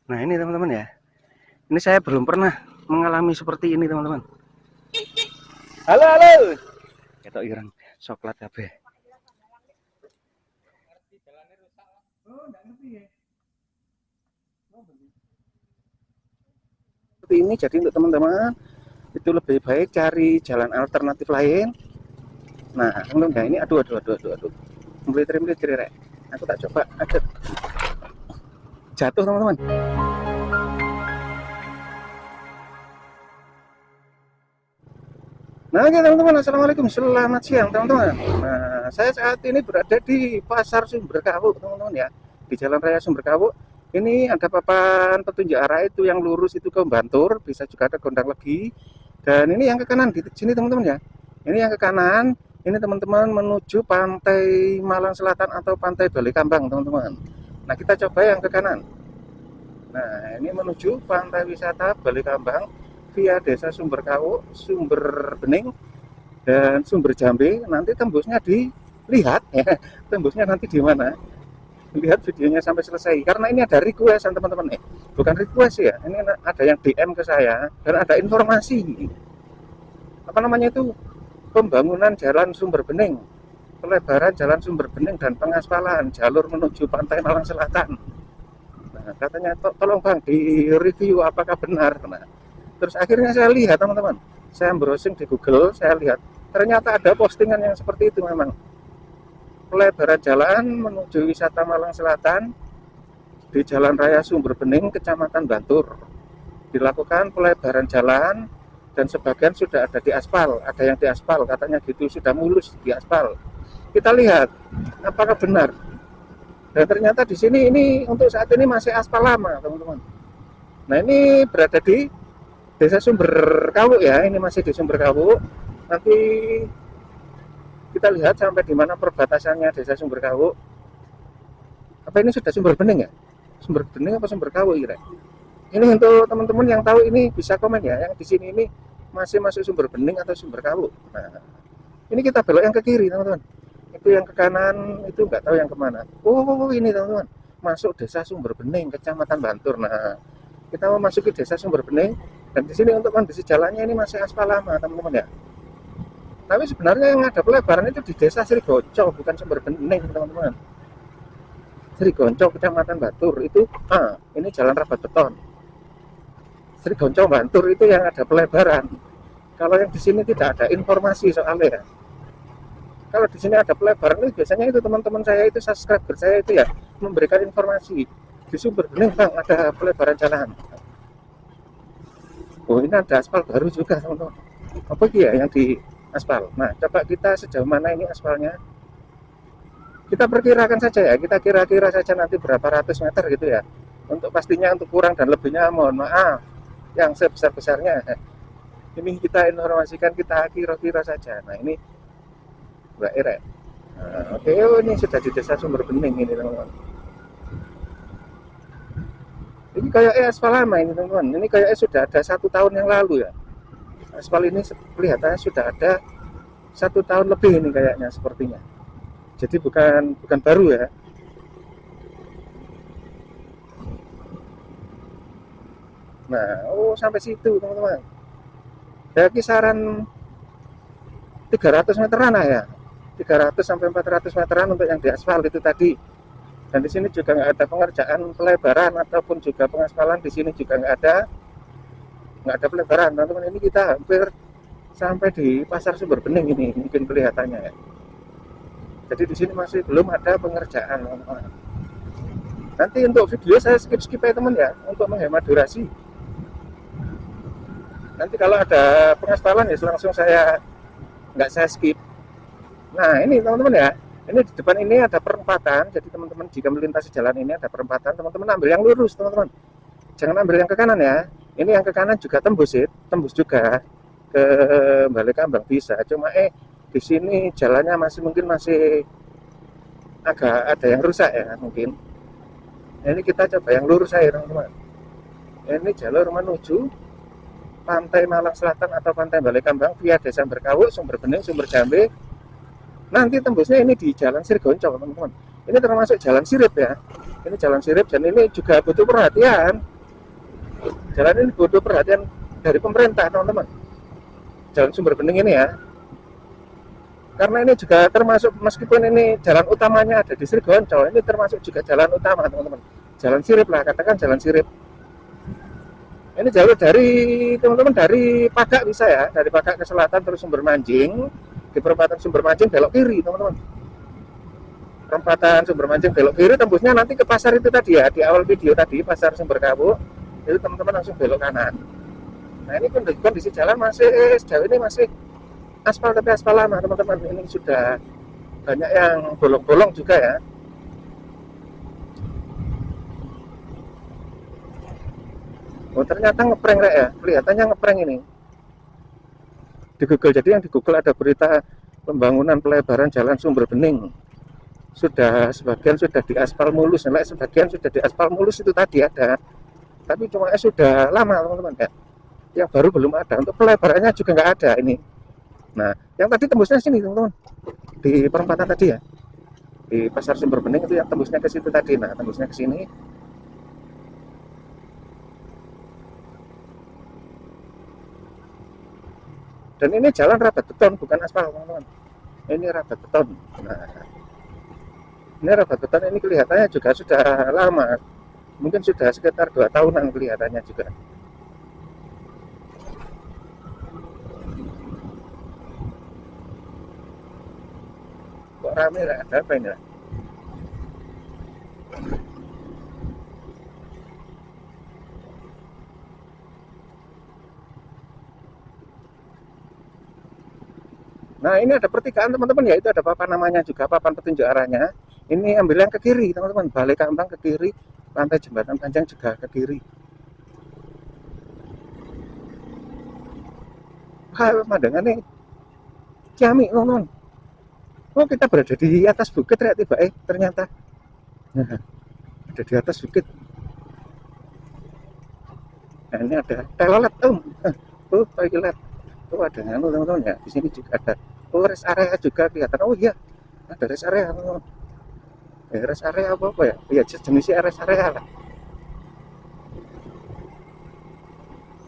Nah ini teman-teman ya, ini saya belum pernah mengalami seperti ini teman-teman. Halo halo, ketok ireng coklat kabeh. Seperti ini, jadi untuk teman-teman itu lebih baik cari jalan alternatif lain. Nah teman-teman, ini aduh, meliteri rek. Aku tak coba, aduh, jatuh teman-teman. Nah, oke teman-teman, assalamualaikum, selamat siang teman-teman. Nah, saya saat ini berada di Pasar Sumberkawu teman-teman ya, di Jalan Raya Sumberkawu. Ini ada papan petunjuk arah itu yang lurus itu ke Bantur, bisa juga ada Gondang Legi. Dan ini yang ke kanan di sini teman-teman ya. Ini yang ke kanan, ini teman-teman menuju Pantai Malang Selatan atau Pantai Balikambang teman-teman. Nah, kita coba yang ke kanan. Nah, ini menuju Pantai Wisata Balikambang via Desa Sumberkawu, Sumber Bening, dan Sumber Jambe. Nanti tembusnya dilihat ya, tembusnya nanti di mana. Lihat videonya sampai selesai karena ini ada request teman-teman bukan request ya, ini ada yang DM ke saya dan ada informasi apa namanya itu, pembangunan jalan Sumber Bening, pelebaran jalan Sumber Bening dan pengaspalan jalur menuju Pantai Malang Selatan. Nah, katanya tolong bang di review apakah benar. Nah, terus akhirnya saya lihat teman-teman, saya browsing di Google, saya lihat ternyata ada postingan yang seperti itu. Memang pelebaran jalan menuju wisata Malang Selatan di Jalan Raya Sumber Bening, Kecamatan Bantur. Dilakukan pelebaran jalan dan sebagian sudah ada di aspal, ada yang di aspal katanya gitu, sudah mulus di aspal. Kita lihat apakah benar. Dan ternyata di sini ini untuk saat ini masih aspal lama, teman-teman. Nah, ini berada di Desa Sumberkawu ya, ini masih di Sumberkawu. Nanti kita lihat sampai di mana perbatasannya Desa Sumberkawu. Apa ini sudah Sumber Bening ya? Sumber Bening apa Sumberkawu kira? Ini untuk teman-teman yang tahu ini bisa komen ya, yang di sini ini masih masuk Sumber Bening atau Sumberkawu. Nah, ini kita belok yang ke kiri teman-teman. Itu yang ke kanan itu nggak tahu yang kemana. Oh ini teman-teman, masuk Desa Sumber Bening, Kecamatan Bantur. Nah, kita mau masuki Desa Sumber Bening dan di sini untuk kondisi jalannya ini masih aspal lama teman-teman ya. Tapi sebenarnya yang ada pelebaran itu di Desa Srigonco, bukan Sumber Bening teman-teman. Srigonco, Kecamatan Bantur itu ini jalan rabat beton. Srigonco Bantur itu yang ada pelebaran. Kalau yang di sini tidak ada informasi soalnya. Kalau di sini ada pelebaran itu biasanya itu teman-teman saya itu subscriber saya itu ya memberikan informasi di Sumber Bening bang ada pelebaran jalan. Oh ini ada aspal baru juga teman-teman. Apa ya yang di aspal? Nah coba kita sejauh mana ini aspalnya. Kita perkirakan saja ya, kita kira-kira saja nanti berapa ratus meter gitu ya. Untuk pastinya untuk kurang dan lebihnya mohon maaf. Yang sebesar-besarnya ini kita informasikan, kita kira-kira saja. Nah ini Mbak Ira. Nah, oke, ini sudah di Desa Sumber Bening ini teman-teman. Ini kayak aspal lama ini teman-teman. Ini kayaknya sudah ada 1 tahun yang lalu ya. Aspal ini kelihatannya sudah ada 1 tahun lebih ini kayaknya sepertinya. Jadi bukan baru ya. Nah, sampai situ teman-teman. Ya kisaran 300 meteran lah ya. 300 sampai 400 meteran untuk yang di aspal itu tadi. Dan di sini juga nggak ada pengerjaan pelebaran ataupun juga pengaspalan, di sini juga nggak ada pelebaran teman-teman. Ini kita hampir sampai di Pasar Sumber Bening ini mungkin kelihatannya ya. Jadi di sini masih belum ada pengerjaan. Nanti untuk video saya skip ya teman ya, untuk menghemat durasi. Nanti kalau ada pengaspalan ya langsung nggak saya skip. Nah ini teman-teman ya, ini di depan ini ada perempatan. Jadi teman-teman jika melintasi jalan ini ada perempatan, teman-teman ambil yang lurus teman-teman. Jangan ambil yang ke kanan ya. Ini yang ke kanan juga tembus juga ke Balikambang bisa. Cuma di sini jalannya mungkin masih agak ada yang rusak ya mungkin. Ini kita coba yang lurus aja teman-teman. Ini jalur menuju Pantai Malang Selatan atau Pantai Balikambang via Desa Sumberkawu, Sumber Bening, Sumber Jambe. Nanti tembusnya ini di Jalan Srigonco teman-teman. Ini termasuk jalan sirip ya. Ini jalan sirip dan ini juga butuh perhatian. Jalan ini butuh perhatian dari pemerintah, teman-teman. Jalan Sumber Bening ini ya. Karena ini juga termasuk, meskipun ini jalan utamanya ada di Srigonco, ini termasuk juga jalan utama, teman-teman. Jalan sirip lah, katakan jalan sirip. Ini jalur dari, teman-teman, dari Pagak bisa ya, dari Pagak ke selatan terus Sumber Manjing, di perempatan Sumber Manjing belok kiri, teman-teman. Perempatan Sumber Manjing belok kiri, tembusnya nanti ke pasar itu tadi ya, di awal video tadi, pasar Sumber Kawu, itu teman-teman langsung belok kanan. Nah ini kondisi jalan masih, sejauh ini masih aspal, tapi aspal lama, teman-teman. Ini sudah banyak yang bolong-bolong juga ya. Oh ternyata ngeprank ya, kelihatannya ngeprank ini di Google. Jadi yang di Google ada berita pembangunan pelebaran jalan Sumber Bening, sudah sebagian sudah diaspal mulus, sebagian sudah diaspal mulus itu tadi ada, tapi cuma sudah lama, teman-teman ya. Yang baru belum ada, untuk pelebarannya juga nggak ada ini. Nah, yang tadi tembusnya sini, teman-teman, di perempatan tadi ya, di pasar Sumber Bening itu yang tembusnya ke situ tadi. Nah, tembusnya ke sini. Dan ini jalan rabat beton, bukan aspal, teman-teman. Ini rabat beton. Nah, ini rabat beton ini kelihatannya juga sudah lama, mungkin sudah sekitar 2 tahunan kelihatannya juga. Kok rame lah, ada apa ini lah? Nah ini ada pertigaan, teman-teman, yaitu ada papan namanya juga, papan petunjuk arahnya. Ini ambil yang ke kiri, teman-teman, Balai Kambang ke kiri, lantai Jembatan Panjang juga ke kiri. Wah, pemandangannya ciamik, teman-teman. Oh kita berada di atas bukit ya, tiba ternyata. Nah, ada di atas bukit. Nah ini ada telolet, toilet. Oh ada anu, teman-teman ya. Di sini juga ada rest area juga kelihatan. Oh iya, ada rest area, teman-teman. Rest area apa ya? Ya jenisnya rest area lah.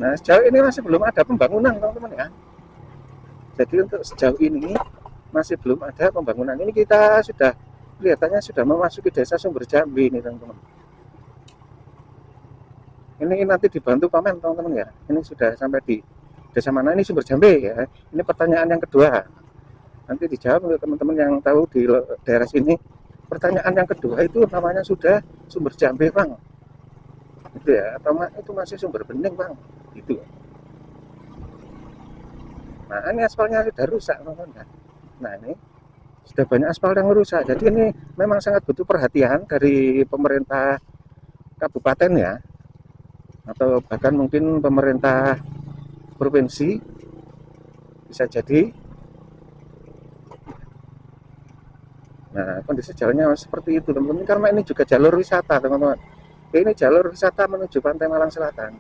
Nah sejauh ini masih belum ada pembangunan, teman-teman ya. Jadi untuk sejauh ini masih belum ada pembangunan. Ini kita sudah kelihatannya sudah memasuki desa Sumber Jambi ini, teman-teman. Ini nanti dibantu pamen, teman-teman ya. Ini sudah sampai di desa mana, ini Sumber Jambi ya. Ini pertanyaan yang kedua. Nanti dijawab oleh teman-teman yang tahu di daerah sini. Pertanyaan yang kedua itu namanya sudah Sumber Jambi, Bang. Gitu ya, atau itu masih Sumber Bening, Bang. Gitu. Nah, ini aspalnya sudah rusak, teman-teman. Nah, ini sudah banyak aspal yang rusak. Jadi ini memang sangat butuh perhatian dari pemerintah kabupaten ya, atau bahkan mungkin pemerintah provinsi, bisa jadi. Nah, kondisi jalannya seperti itu, teman-teman, karena ini juga jalur wisata, teman-teman. Ini jalur wisata menuju Pantai Malang Selatan.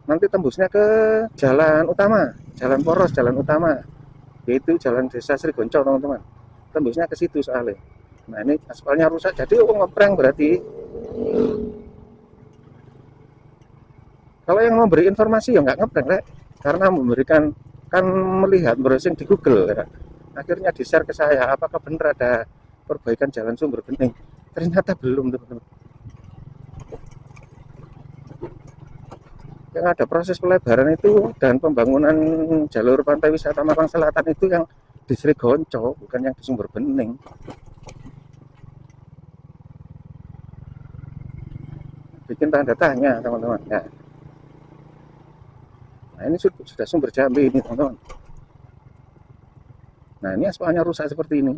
Nanti tembusnya ke jalan utama, jalan poros, jalan utama, yaitu jalan desa Srigonco, teman-teman. Tembusnya ke situ soalnya. Nah ini aspalnya rusak, jadi ngeprank berarti. Kalau yang memberi informasi ya nggak ngeprank, Rek. Karena memberikan, kan melihat browsing di Google ya. Akhirnya di-share ke saya, apakah benar ada perbaikan jalan Sumber Bening. Ternyata belum, teman-teman. Yang ada proses pelebaran itu dan pembangunan jalur pantai wisata Malang Selatan itu yang di Srigonco, bukan yang di Sumber Bening. Bikin tanda tanya, teman-teman ya. Nah ini sudah Sumber Jambi ini, teman-teman. Nah ini aspalnya rusak seperti ini.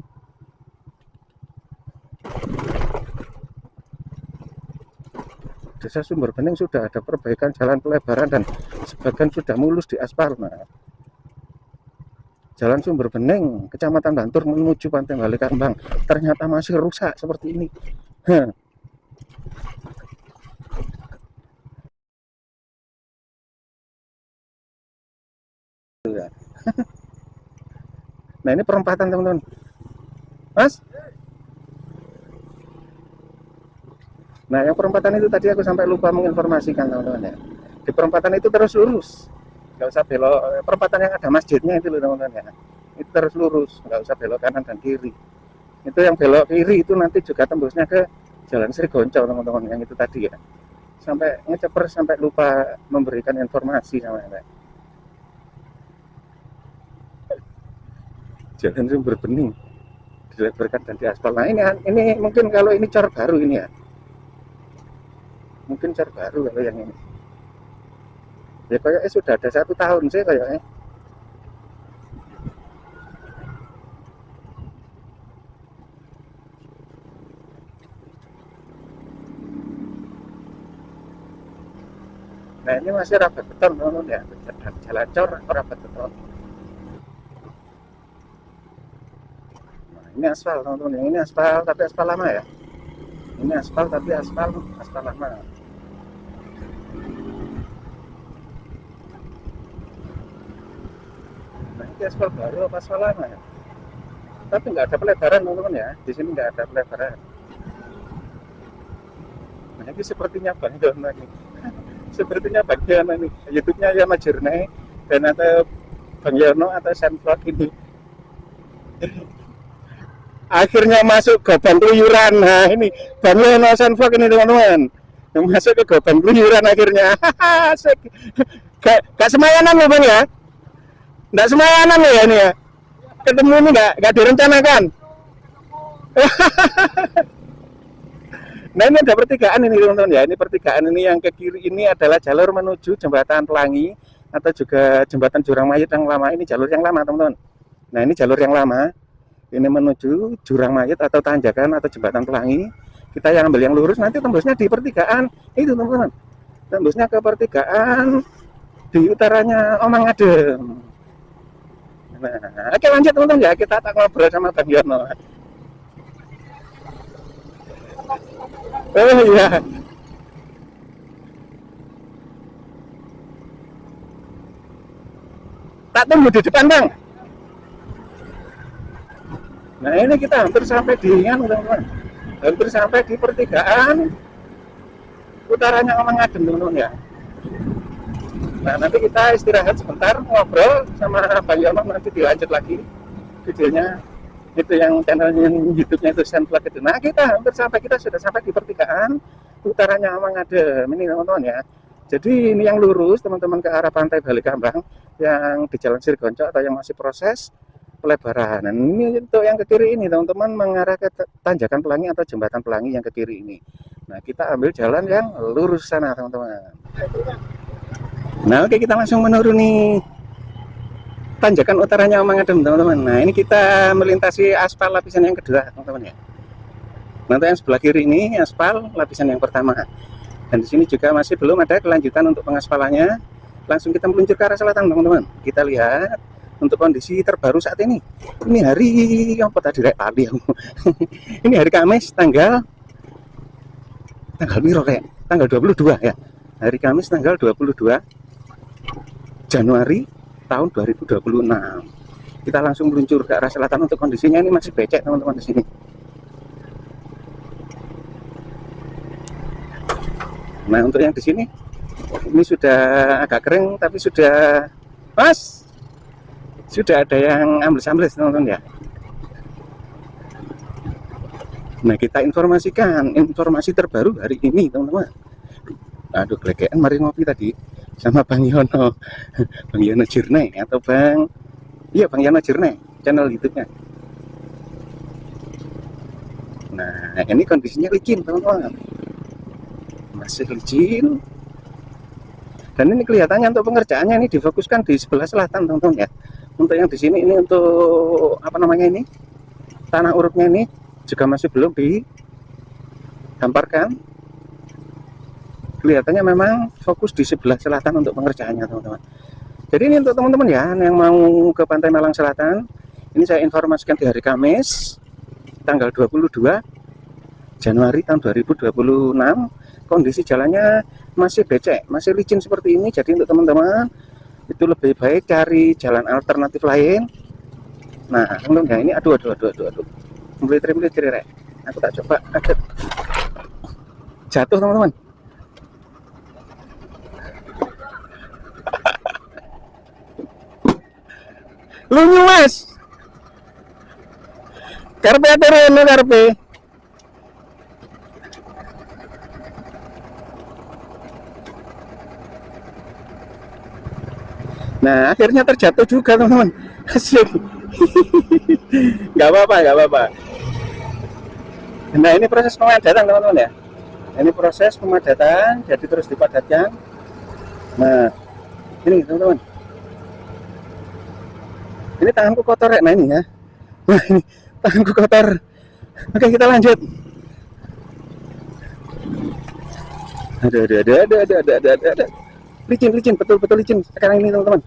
Desa Sumber Bening sudah ada perbaikan jalan pelebaran dan sebagian sudah mulus di aspal. Nah, Jalan Sumber Bening, Kecamatan Bantur menuju Pantai Balai Kambang, ternyata masih rusak seperti ini. Nah ini perempatan, teman-teman. Mas? Nah yang perempatan itu tadi aku sampai lupa menginformasikan, teman-teman ya. Di perempatan itu terus lurus, nggak usah belok. Perempatan yang ada masjidnya itu loh teman-teman ya, itu terus lurus, nggak usah belok kanan dan kiri. Itu yang belok kiri itu nanti juga tembusnya ke Jalan Sri Gonco teman-teman, yang itu tadi ya. Sampai ngeceper sampai lupa memberikan informasi sama saya. Jalan Sumber Bening dilebarkan dan diaspal. Nah ini mungkin kalau ini cor baru ini ya, mungkin cor baru kalau yang ini ya, kayaknya sudah ada 1 tahun sih kayaknya. Nah ini masih rapat beton teman-teman ya, jalan cor rapat beton. Nah ini aspal teman-teman, yang ini aspal tapi aspal lama ya, ini aspal tapi aspal lama. Nah ini aspal baru apa aspal lama ya, tapi nggak ada pelebaran teman-teman ya, di sini nggak ada pelebaran. Nah ini sepertinya bagian lagi, sepertinya bagian ini YouTube-nya ya Majurnai dan atau Bang Yono atau Senvlog ini akhirnya masuk gobang keluyuran. Nah ini Bang Yono Senvlog ini teman-teman, yang masuk ke gobang keluyuran akhirnya. Asik. Gak semayanan loh Bang ya, nggak semayanan loh ya ini ya, ketemu ini nggak direncanakan. Nah ini ada pertigaan ini teman-teman ya, ini pertigaan ini yang ke kiri ini adalah jalur menuju Jembatan Pelangi atau juga Jembatan Jurang Mayit yang lama. Ini jalur yang lama teman-teman. Nah ini jalur yang lama, ini menuju Jurang Mayit atau Tanjakan atau Jembatan Pelangi. Kita yang ambil yang lurus, nanti tembusnya di pertigaan itu teman-teman, tembusnya ke pertigaan di utaranya Omang Adem. Nah oke lanjut teman-teman ya, kita tak ngobrol sama Bang Yono. Oh iya. Tak tunggu di depan Bang. Nah ini kita hampir sampai di teman-teman, hampir sampai di pertigaan utaranya Omang Adem teman-teman ya. Nah nanti kita istirahat sebentar, ngobrol sama Bang Yono, nanti dilanjut lagi videonya. Itu yang channelnya YouTube-nya itu Senvlog itu. Nah kita hampir sampai, kita sudah sampai di pertigaan utaranya Omang Adem ini teman-teman ya. Jadi ini yang lurus teman-teman ke arah Pantai Balikambang yang di Jalan Sri Gonco atau yang masih proses pelebaran. Nah, ini untuk yang ke kiri ini teman-teman mengarah ke Tanjakan Pelangi atau Jembatan Pelangi yang ke kiri ini. Nah kita ambil jalan yang lurus sana teman-teman. Nah oke, kita langsung menuruni Tanjakan utaranya Omang Adem teman-teman. Nah ini kita melintasi aspal lapisan yang kedua teman-teman ya. Nanti yang sebelah kiri ini aspal lapisan yang pertama. Dan di sini juga masih belum ada kelanjutan untuk pengaspalannya. Langsung kita meluncur ke arah selatan teman-teman. Kita lihat untuk kondisi terbaru saat ini. Ini hari apa tadi rek tadi aku. Ini hari Kamis tanggal piro rek? Tanggal 22 ya. Hari Kamis tanggal 22 Januari tahun 2026. Kita langsung meluncur ke arah selatan. Untuk kondisinya ini masih becek teman-teman di sini. Nah untuk yang di sini ini sudah agak kering tapi sudah pas, sudah ada yang ambles-ambles teman-teman ya. Nah kita informasikan informasi terbaru hari ini teman-teman. Aduh gelegean mari ngopi tadi sama Bang Yono. Bang Yono Jurnai atau Bang, iya Bang Yono Jurnai channel YouTube-nya. Nah ini kondisinya licin teman-teman, masih licin. Dan ini kelihatannya untuk pengerjaannya ini difokuskan di sebelah selatan teman-teman ya. Untuk yang di sini ini untuk apa namanya ini, tanah urupnya ini juga masih belum dihamparkan. Kelihatannya memang fokus di sebelah selatan untuk pengerjaannya teman-teman. Jadi ini untuk teman-teman ya yang mau ke Pantai Malang Selatan, ini saya informasikan di hari Kamis tanggal 22 Januari tahun 2026. Kondisi jalannya masih becek, masih licin seperti ini. Jadi untuk teman-teman itu lebih baik cari jalan alternatif lain. Nah teman-teman ya, ini aduh melitri rek. Aku tak coba jatuh teman-teman. Lunyu mas. Karpe turun lo karpe. Nah akhirnya terjatuh juga teman-teman. Asik. Gak apa-apa, gak apa-apa. Nah ini proses pemadatan teman-teman ya. Ini proses pemadatan, jadi terus dipadatkan. Nah ini teman-teman. Ini tanganku kotor ya, nah ini ya. Wah ini tanganku kotor. Oke kita lanjut. Ada. Licin, betul-betul licin sekarang ini teman-teman.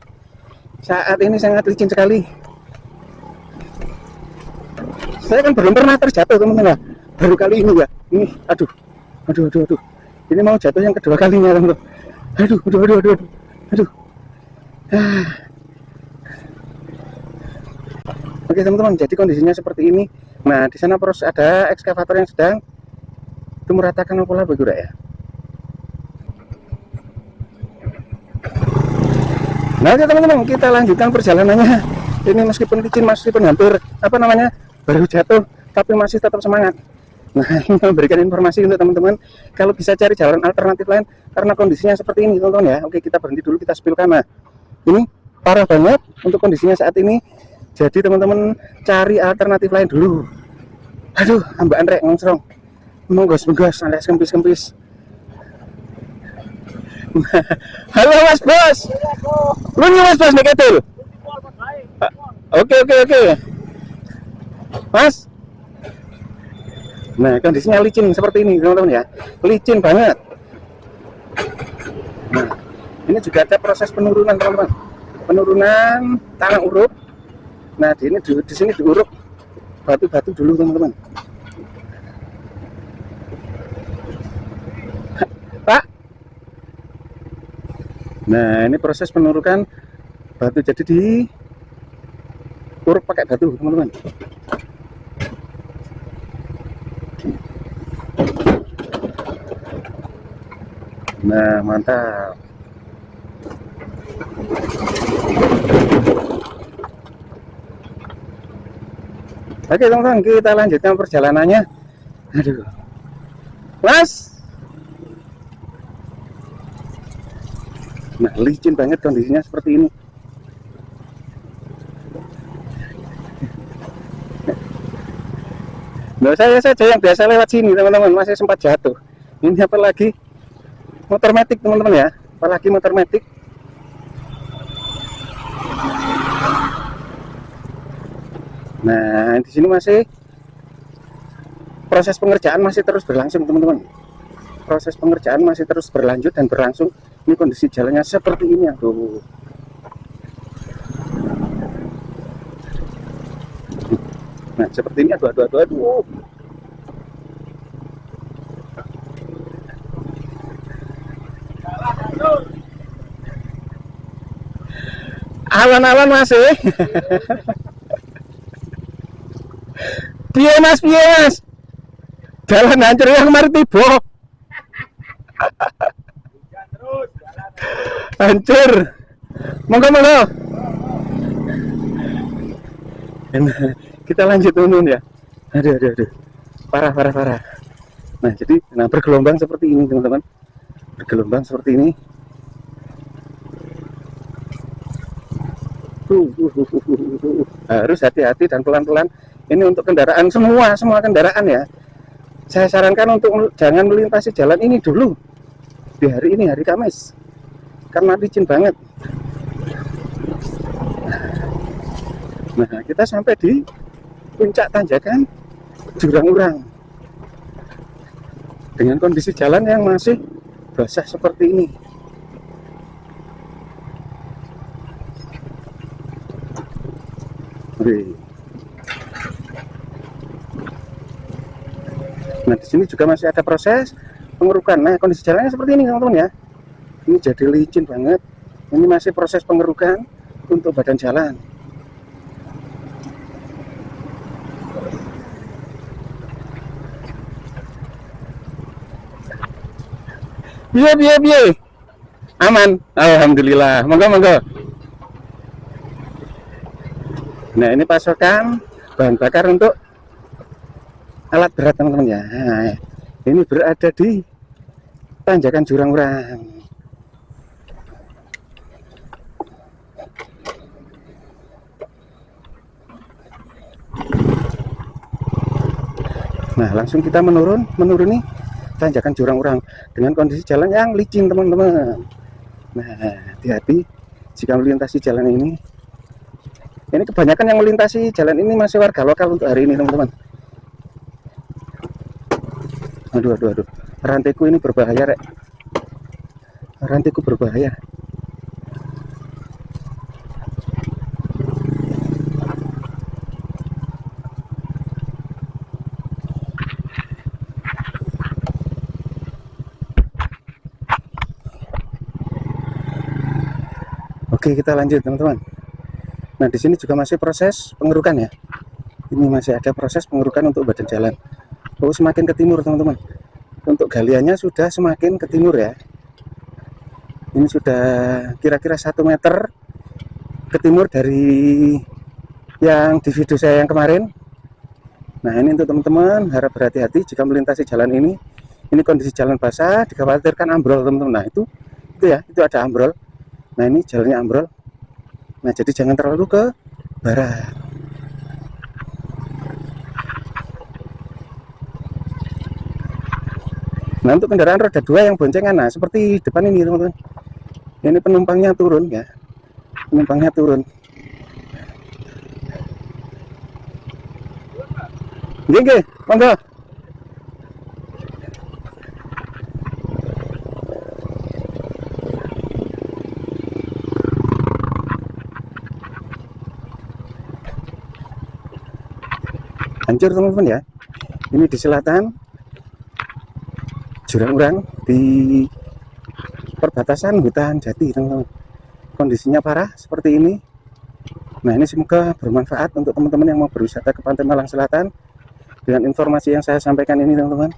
Saat ini sangat licin sekali. Saya kan belum pernah terjatuh teman-teman. Baru kali ini ya. Ini, aduh. Ini mau jatuh yang kedua kalinya teman-teman. Aduh. Oke teman-teman, jadi kondisinya seperti ini. Nah di sana terus ada ekskavator yang sedang itu meratakan pola bergerak ya. Nah oke teman-teman, kita lanjutkan perjalanannya. Ini meskipun licin, meskipun hampir baru jatuh, tapi masih tetap semangat. Nah ini memberikan informasi untuk teman-teman kalau bisa cari jalan alternatif lain karena kondisinya seperti ini teman-teman ya. Oke kita berhenti dulu, kita spill karena ini parah banget untuk kondisinya saat ini. Jadi teman-teman cari alternatif lain dulu. Aduh ambaan rek ngongsrong, menggos alias kempis. Halo mas bos, lu nih mas bos nih ketul. Oke mas. Nah kondisinya licin seperti ini teman-teman ya, licin banget. Nah ini juga ada proses penurunan teman-teman, penurunan tanah uruk. Nah di sini diuruk batu-batu dulu teman-teman. Pak. Nah ini proses penurukan batu, jadi di uruk pakai batu teman-teman. Nah mantap. Oke teman-teman, kita lanjutkan perjalanannya. Aduh mas. Nah licin banget kondisinya seperti ini. Nah saya saja yang biasa lewat sini teman-teman masih sempat jatuh. Ini apalagi motor metik teman-teman ya, apalagi motor metik. Nah di sini masih proses pengerjaan masih terus berlangsung teman-teman. Proses pengerjaan masih terus berlanjut dan berlangsung. Ini kondisi jalannya seperti ini aduh. Nah seperti ini aduh. Awan-awan masih. Piye mas, jalan hancur yang kemarin tiba. Hancur. Monggo. Kita lanjut teman-teman ya. Aduh. Parah. Nah, jadi bergelombang seperti ini teman-teman. Bergelombang seperti ini. Harus hati-hati dan pelan-pelan. Ini untuk kendaraan semua kendaraan ya. Saya sarankan untuk jangan melintasi jalan ini dulu. Di hari ini, hari Kamis. Karena licin banget. Nah kita sampai di puncak tanjakan Jurang Urang dengan kondisi jalan yang masih basah seperti ini. Nah di sini juga masih ada proses pengerukan. Nah kondisi jalannya seperti ini teman-teman ya. Ini jadi licin banget. Ini masih proses pengerukan untuk badan jalan. Biye. Aman. Alhamdulillah. Monggo. Nah, ini pasokan bahan bakar untuk alat berat teman-teman ya. Nah, ini berada di tanjakan Jurang-Urang. Nah, langsung kita menuruni tanjakan Jurang-Urang dengan kondisi jalan yang licin teman-teman. Nah, hati-hati jika melintasi jalan ini. Ini kebanyakan yang melintasi jalan ini masih warga lokal untuk hari ini teman-teman. Aduh. Rantaiku ini berbahaya, Rek. Rantaiku berbahaya. Oke, kita lanjut teman-teman. Nah, di sini juga masih proses pengerukan ya. Ini masih ada proses pengerukan untuk badan jalan. Oh, semakin ke timur teman-teman. Untuk galiannya sudah semakin ke timur ya. Ini sudah kira-kira 1 meter ke timur dari yang di video saya yang kemarin. Nah, ini untuk teman-teman harap berhati-hati jika melintasi jalan ini. Ini kondisi jalan basah, dikhawatirkan ambrol teman-teman. Nah, itu ya, itu ada ambrol. Nah, ini jalannya ambrol. Nah, jadi jangan terlalu ke barat. Nah, untuk kendaraan roda 2 yang boncengan, nah seperti depan ini teman-teman. Ini penumpangnya turun ya. Penumpangnya turun. Nggih, monggo. Hancur teman-teman ya. Ini di selatan Jurang-Urang di perbatasan hutan jati teman-teman. Kondisinya parah seperti ini. Nah, ini semoga bermanfaat untuk teman-teman yang mau berwisata ke Pantai Malang Selatan dengan informasi yang saya sampaikan ini teman-teman.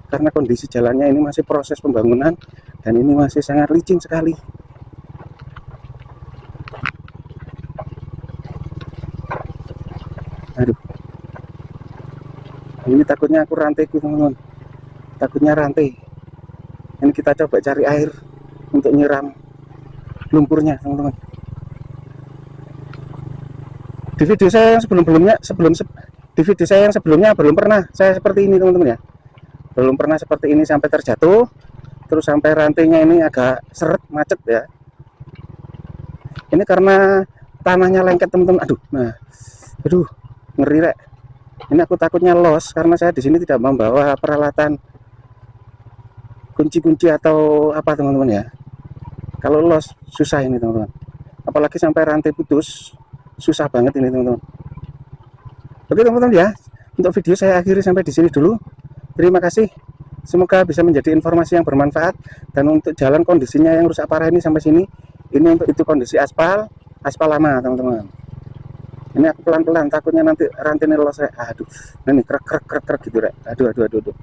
Karena kondisi jalannya ini masih proses pembangunan dan ini masih sangat licin sekali. Aduh, ini takutnya aku rantaiku teman-teman. Takutnya rantai. Ini kita coba cari air untuk nyiram lumpurnya teman-teman. Di video saya yang di video saya yang sebelumnya belum pernah saya seperti ini teman-teman ya. Belum pernah seperti ini sampai terjatuh, terus sampai rantainya ini agak seret macet ya. Ini karena tanahnya lengket teman-teman. Aduh, ngeri Rek. Ini aku takutnya los karena saya di sini tidak membawa peralatan kunci-kunci atau apa teman-teman ya. Kalau los susah ini teman-teman. Apalagi sampai rantai putus, susah banget ini teman-teman. Oke teman-teman ya, untuk video saya akhiri sampai di sini dulu. Terima kasih. Semoga bisa menjadi informasi yang bermanfaat. Dan untuk jalan kondisinya yang rusak parah ini sampai sini, ini untuk itu kondisi aspal lama teman-teman. Ini aku pelan-pelan, takutnya nanti rantainya los. Aduh, ini krek gitu Rek. Aduh.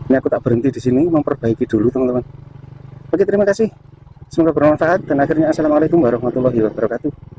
Ini aku tak berhenti di sini, memperbaiki dulu teman-teman. Oke, terima kasih. Semoga bermanfaat dan akhirnya assalamualaikum warahmatullahi wabarakatuh.